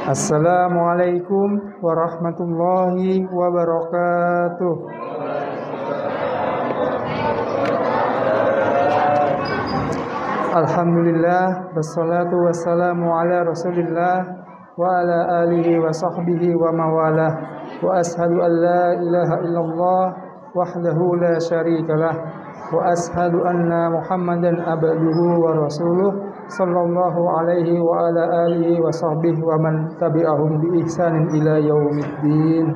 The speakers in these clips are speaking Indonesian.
Assalamualaikum warahmatullahi wabarakatuh. Alhamdulillah, wassalatu wassalamu ala Rasulillah wa ala alihi wa sahbihi wa mawalah. Wa ashhadu an la ilaha illallah wahdahu la syarikalah wa ashhadu anna Muhammadan abduhu wa rasuluh sallallahu alaihi wa ala alihi wa sahbihi wa man tabi'ahum bi ihsanin ila yaumiddin.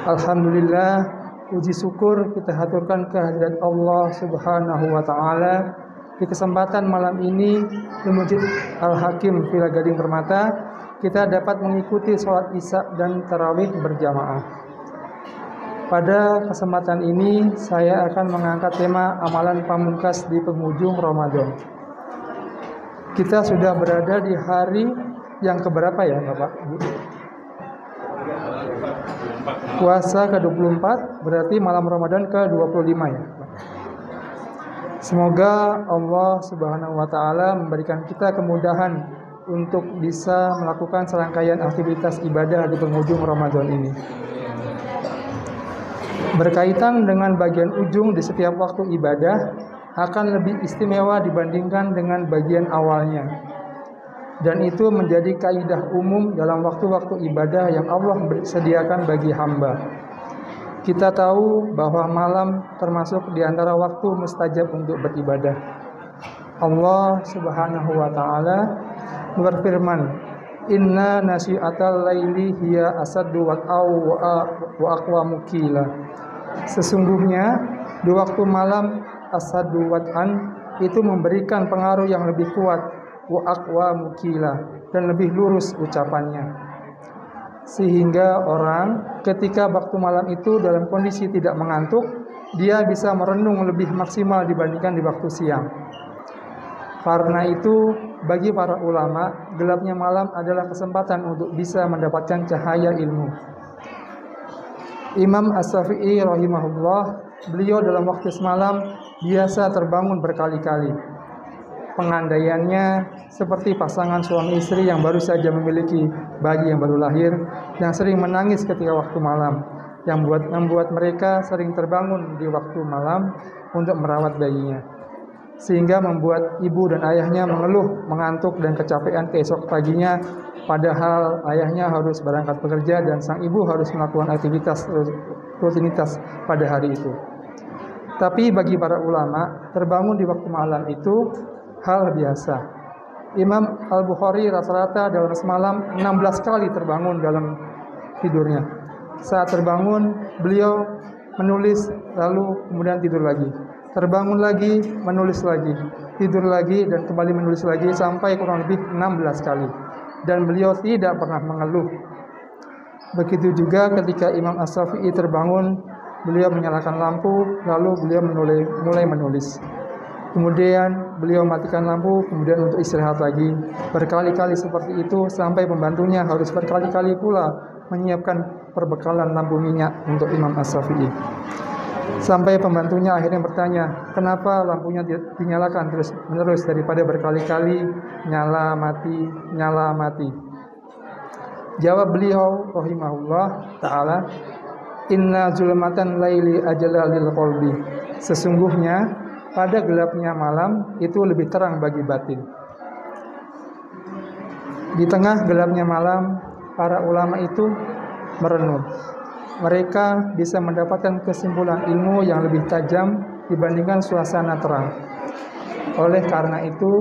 Alhamdulillah, puji syukur kita haturkan kehadirat Allah Subhanahu wa taala. Di kesempatan malam ini di Masjid Al-Hakim Villa Gading Permata, kita dapat mengikuti sholat Isya dan tarawih berjamaah. Pada kesempatan ini saya akan mengangkat tema amalan pamungkas di penghujung Ramadan. Kita sudah berada di hari yang keberapa ya Bapak Bu? Puasa ke-24, berarti malam Ramadan ke-25 ya. Semoga Allah Subhanahu wa taala memberikan kita kemudahan untuk bisa melakukan serangkaian aktivitas ibadah di penghujung Ramadan ini. Berkaitan dengan bagian ujung di setiap waktu ibadah akan lebih istimewa dibandingkan dengan bagian awalnya. Dan itu menjadi kaidah umum dalam waktu-waktu ibadah yang Allah sediakan bagi hamba. Kita tahu bahwa malam termasuk di antara waktu mustajab untuk beribadah. Allah Subhanahu wa taala berfirman, "Inna nasyi'atal laili hiya asaddu wa aqwamu qila." Sesungguhnya di waktu malam asadu wat'an itu memberikan pengaruh yang lebih kuat, wa aqwa mukila, dan lebih lurus ucapannya. Sehingga orang ketika waktu malam itu dalam kondisi tidak mengantuk, dia bisa merenung lebih maksimal dibandingkan di waktu siang. Karena itu bagi para ulama, gelapnya malam adalah kesempatan untuk bisa mendapatkan cahaya ilmu. Imam As-Syafi'i rahimahullah, beliau dalam waktu semalam biasa terbangun berkali-kali. Pengandaiannya seperti pasangan suami istri yang baru saja memiliki bayi yang baru lahir, yang sering menangis ketika waktu malam, yang membuat mereka sering terbangun di waktu malam untuk merawat bayinya, sehingga membuat ibu dan ayahnya mengeluh, mengantuk dan kecapean keesok paginya, padahal ayahnya harus berangkat bekerja dan sang ibu harus melakukan aktivitas rutinitas pada hari itu. Tapi bagi para ulama, terbangun di waktu malam itu hal biasa. Imam Al-Bukhari rata-rata dalam semalam 16 kali terbangun dalam tidurnya. Saat terbangun, beliau menulis, lalu kemudian tidur lagi. Terbangun lagi, menulis lagi, tidur lagi, dan kembali menulis lagi sampai kurang lebih 16 kali. Dan beliau tidak pernah mengeluh. Begitu juga ketika Imam As-Syafi'i terbangun, beliau menyalakan lampu, lalu beliau mulai menulis. Kemudian beliau matikan lampu, kemudian untuk istirahat lagi. Berkali-kali seperti itu sampai pembantunya harus berkali-kali pula menyiapkan perbekalan lampu minyak untuk Imam As-Syafi'i. Sampai pembantunya akhirnya bertanya, kenapa lampunya dinyalakan terus-menerus daripada berkali-kali nyala mati. Jawab beliau rahimahullah ta'ala, "Inna zulmatan laili ajala lil qalbi." Sesungguhnya pada gelapnya malam itu lebih terang bagi batin. Di tengah gelapnya malam, para ulama itu merenung. Mereka bisa mendapatkan kesimpulan ilmu yang lebih tajam dibandingkan suasana terang. Oleh karena itu,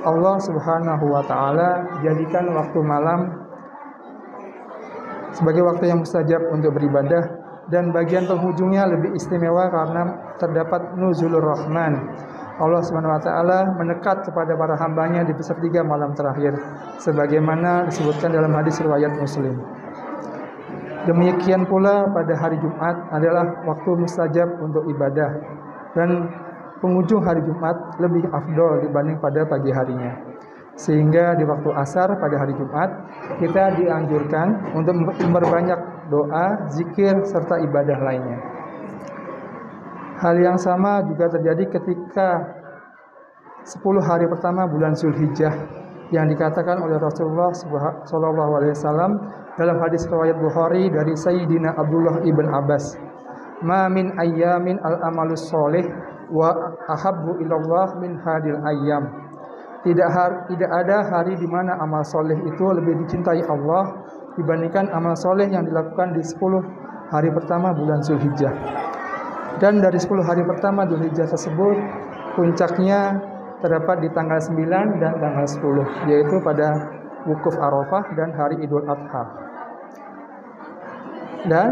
Allah Subhanahu wa taala jadikan waktu malam sebagai waktu yang mustajab untuk beribadah, dan bagian penghujungnya lebih istimewa karena terdapat nuzulur rahman. Allah Subhanahu wa taala mendekat kepada para hambanya di sepertiga malam terakhir, sebagaimana disebutkan dalam hadis riwayat Muslim. Demikian pula pada hari Jumat adalah waktu mustajab untuk ibadah, dan penghujung hari Jumat lebih afdol dibanding pada pagi harinya. Sehingga di waktu asar pada hari Jumat kita dianjurkan untuk memperbanyak doa, zikir, serta ibadah lainnya. Hal yang sama juga terjadi ketika 10 hari pertama bulan Zulhijjah, yang dikatakan oleh Rasulullah sallallahu alaihi wasallam dalam hadis riwayat Bukhari dari Sayyidina Abdullah ibn Abbas, "Ma min ayyamin al-amalus sholih wa ahabbu ilallah min hadil ayyam." Tidak ada hari di mana amal soleh itu lebih dicintai Allah dibandingkan amal soleh yang dilakukan di 10 hari pertama bulan Zulhijjah. Dan dari 10 hari pertama Zulhijjah tersebut, puncaknya terdapat di tanggal 9 dan tanggal 10, yaitu pada wukuf Arafah dan hari Idul Adha. Dan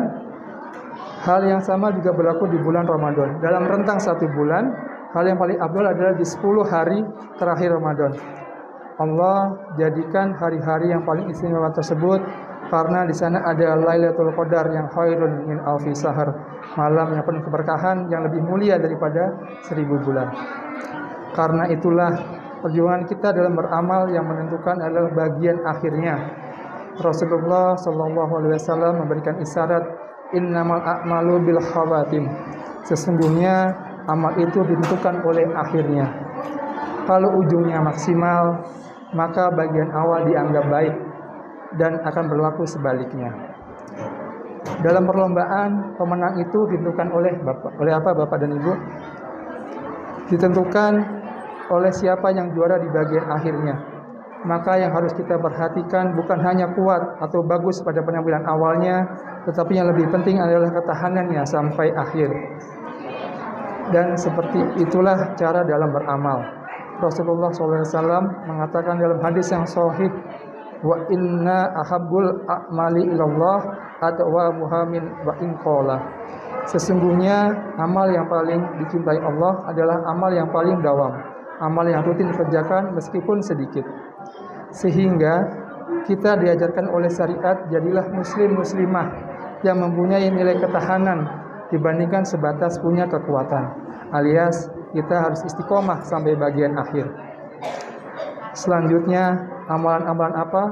hal yang sama juga berlaku di bulan Ramadan. Dalam rentang 1 bulan, hal yang paling afdal adalah di 10 hari terakhir Ramadan. Allah jadikan hari-hari yang paling istimewa tersebut karena di sana ada Lailatul Qadar yang khairun min alfi syahr, malam yang penuh keberkahan yang lebih mulia daripada 1000 bulan. Karena itulah perjuangan kita dalam beramal yang menentukan adalah bagian akhirnya. Rasulullah sallallahu alaihi wasallam memberikan isyarat, innamal a'malu bil khawatim. Sesungguhnya amal itu ditentukan oleh akhirnya. Kalau ujungnya maksimal, maka bagian awal dianggap baik dan akan berlaku sebaliknya. Dalam perlombaan, pemenang itu ditentukan oleh Bapak dan Ibu? Ditentukan oleh siapa yang juara di bagian akhirnya. Maka yang harus kita perhatikan bukan hanya kuat atau bagus pada penampilan awalnya, tetapi yang lebih penting adalah ketahanannya sampai akhir. Dan seperti itulah cara dalam beramal. Rasulullah SAW mengatakan dalam hadis yang sahih, wa inna ahabbul a'mali ilallah atwa muhamin wa in qala. Sesungguhnya amal yang paling dicintai Allah adalah amal yang paling dawam, amal yang rutin dikerjakan meskipun sedikit. Sehingga kita diajarkan oleh syariat, jadilah muslim-muslimah yang mempunyai nilai ketahanan dibandingkan sebatas punya kekuatan, alias kita harus istiqomah sampai bagian akhir. Selanjutnya, amalan-amalan apa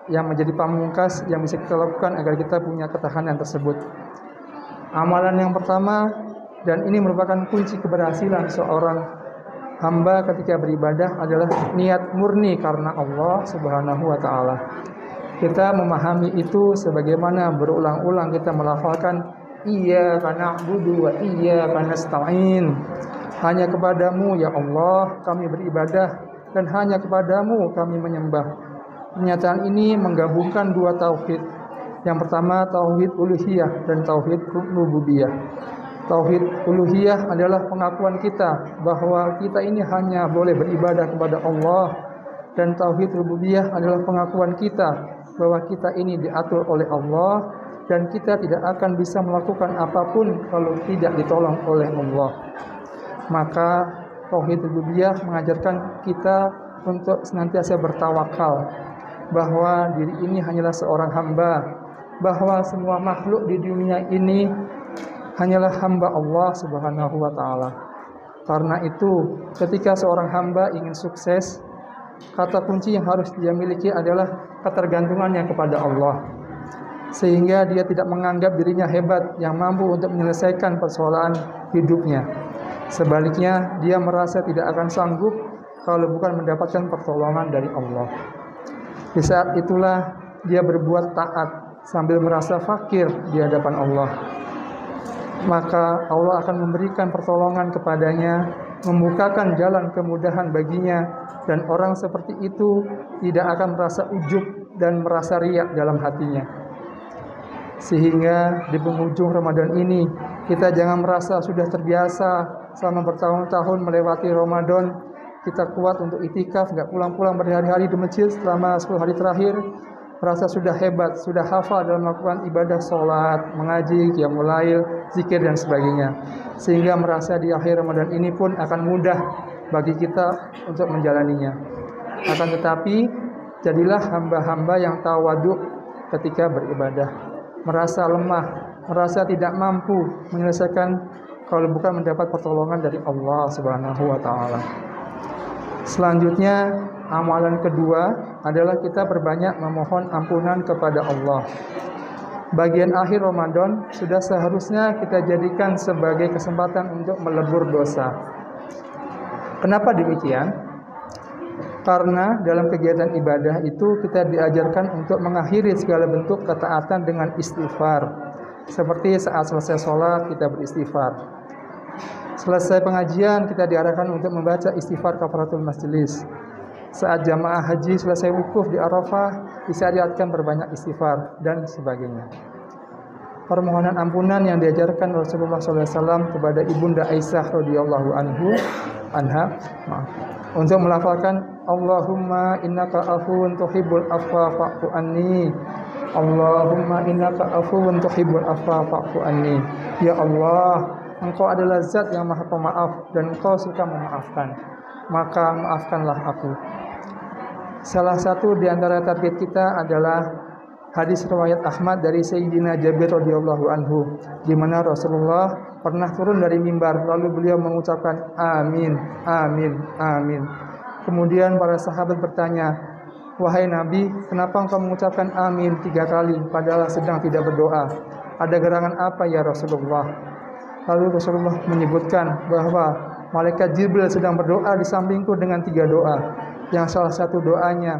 yang menjadi pamungkas yang bisa kita lakukan agar kita punya ketahanan tersebut? Amalan yang pertama, dan ini merupakan kunci keberhasilan seorang hamba ketika beribadah, adalah niat murni karena Allah Subhanahu wa taala. Kita memahami itu sebagaimana berulang-ulang kita melafalkan iyyaka na'budu wa iyyaka nasta'in. Hanya kepadamu ya Allah kami beribadah dan hanya kepadamu kami menyembah. Pernyataan ini menggabungkan 2 tauhid. Yang pertama tauhid uluhiyah dan tauhid rububiyah. Tauhid uluhiyah adalah pengakuan kita bahwa kita ini hanya boleh beribadah kepada Allah, dan tauhid rububiyah adalah pengakuan kita bahwa kita ini diatur oleh Allah dan kita tidak akan bisa melakukan apapun kalau tidak ditolong oleh Allah. Maka tauhid rububiyah mengajarkan kita untuk senantiasa bertawakal bahwa diri ini hanyalah seorang hamba, bahwa semua makhluk di dunia ini hanyalah hamba Allah Subhanahu wa taala. Karena itu, ketika seorang hamba ingin sukses, kata kunci yang harus dia miliki adalah ketergantungannya kepada Allah. Sehingga dia tidak menganggap dirinya hebat yang mampu untuk menyelesaikan persoalan hidupnya. Sebaliknya, dia merasa tidak akan sanggup kalau bukan mendapatkan pertolongan dari Allah. Di saat itulah dia berbuat taat sambil merasa fakir di hadapan Allah. Maka Allah akan memberikan pertolongan kepadanya, membukakan jalan kemudahan baginya, dan orang seperti itu tidak akan merasa ujub dan merasa riak dalam hatinya. Sehingga di penghujung Ramadan ini kita jangan merasa sudah terbiasa selama bertahun-tahun melewati Ramadan, kita kuat untuk itikaf, nggak pulang-pulang berhari-hari di masjid selama 10 hari terakhir, merasa sudah hebat, sudah hafal dalam melakukan ibadah sholat, mengaji, qiyamul lail, zikir dan sebagainya. Sehingga merasa di akhir Ramadan ini pun akan mudah bagi kita untuk menjalaninya. Akan tetapi, jadilah hamba-hamba yang tawadhu ketika beribadah. Merasa lemah, merasa tidak mampu menyelesaikan kalau bukan mendapat pertolongan dari Allah Subhanahu wa taala. Selanjutnya, amalan kedua adalah kita berbanyak memohon ampunan kepada Allah. Bagian akhir Ramadan sudah seharusnya kita jadikan sebagai kesempatan untuk melebur dosa. Kenapa demikian? Karena dalam kegiatan ibadah itu kita diajarkan untuk mengakhiri segala bentuk ketaatan dengan istighfar. Seperti saat selesai sholat kita beristighfar. Selesai pengajian kita diarahkan untuk membaca istighfar kafaratul majelis. Saat jamaah haji selesai wukuf di Arafah disyariatkan berbanyak istighfar dan sebagainya. Permohonan ampunan yang diajarkan Rasulullah SAW kepada ibunda Aisyah radhiyallahu anha, untuk melafalkan Allahumma innaka afuwun tuhibbul afwa fa'fu anni. Allahumma innaka afuwun tuhibbul afwa fa'fu anni. Ya Allah, Engkau adalah zat yang maha pemaaf dan Engkau suka memaafkan, maka maafkanlah aku. Salah satu di antara target kita adalah hadis riwayat Ahmad dari Sayyidina Jabir radhiyallahu anhu, di mana Rasulullah pernah turun dari mimbar lalu beliau mengucapkan amin, amin, amin. Kemudian para sahabat bertanya, wahai Nabi, kenapa engkau mengucapkan amin 3 kali padahal sedang tidak berdoa? Ada gerangan apa ya Rasulullah? Lalu Rasulullah menyebutkan bahwa malaikat Jibril sedang berdoa di sampingku dengan 3 doa. Yang salah satu doanya,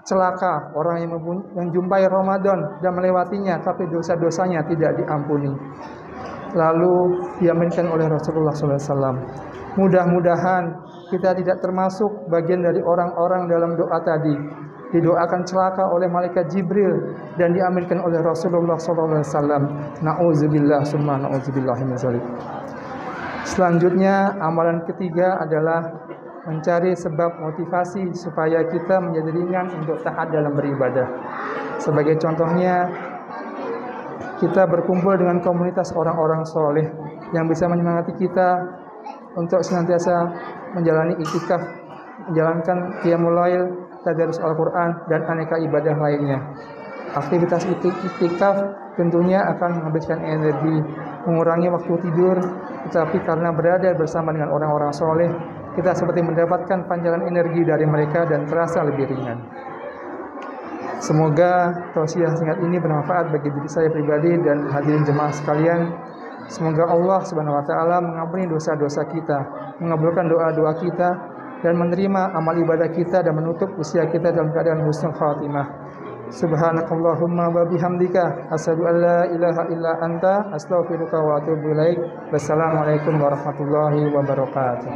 celaka orang yang menjumpai Ramadan dan melewatinya tapi dosa-dosanya tidak diampuni. Lalu diaminkan oleh Rasulullah SAW. Mudah-mudahan kita tidak termasuk bagian dari orang-orang dalam doa tadi. Didoakan celaka oleh malaikat Jibril dan diaminkan oleh Rasulullah SAW. Na'udzubillah summa na'udzubillah min dzalik. Selanjutnya amalan ketiga adalah mencari sebab motivasi supaya kita menjadi ringan untuk taat dalam beribadah. Sebagai contohnya, kita berkumpul dengan komunitas orang-orang soleh yang bisa menyemangati kita untuk senantiasa menjalani iktikaf, menjalankan qiyamul lail, tadarus Al-Quran, dan aneka ibadah lainnya. Aktivitas iktikaf tentunya akan menghabiskan energi, mengurangi waktu tidur, tetapi karena berada bersama dengan orang-orang soleh, kita seperti mendapatkan pancaran energi dari mereka dan terasa lebih ringan. Semoga tausiah singkat ini bermanfaat bagi diri saya pribadi dan hadirin jemaah sekalian. Semoga Allah Subhanahu wa taala mengampuni dosa-dosa kita, mengabulkan doa-doa kita, dan menerima amal ibadah kita dan menutup usia kita dalam keadaan husnul khatimah. Subhanakallahumma wa bihamdika asyhadu an la ilaha illa anta astaghfiruka wa atubu ilaik. Wassalamualaikum warahmatullahi wabarakatuh.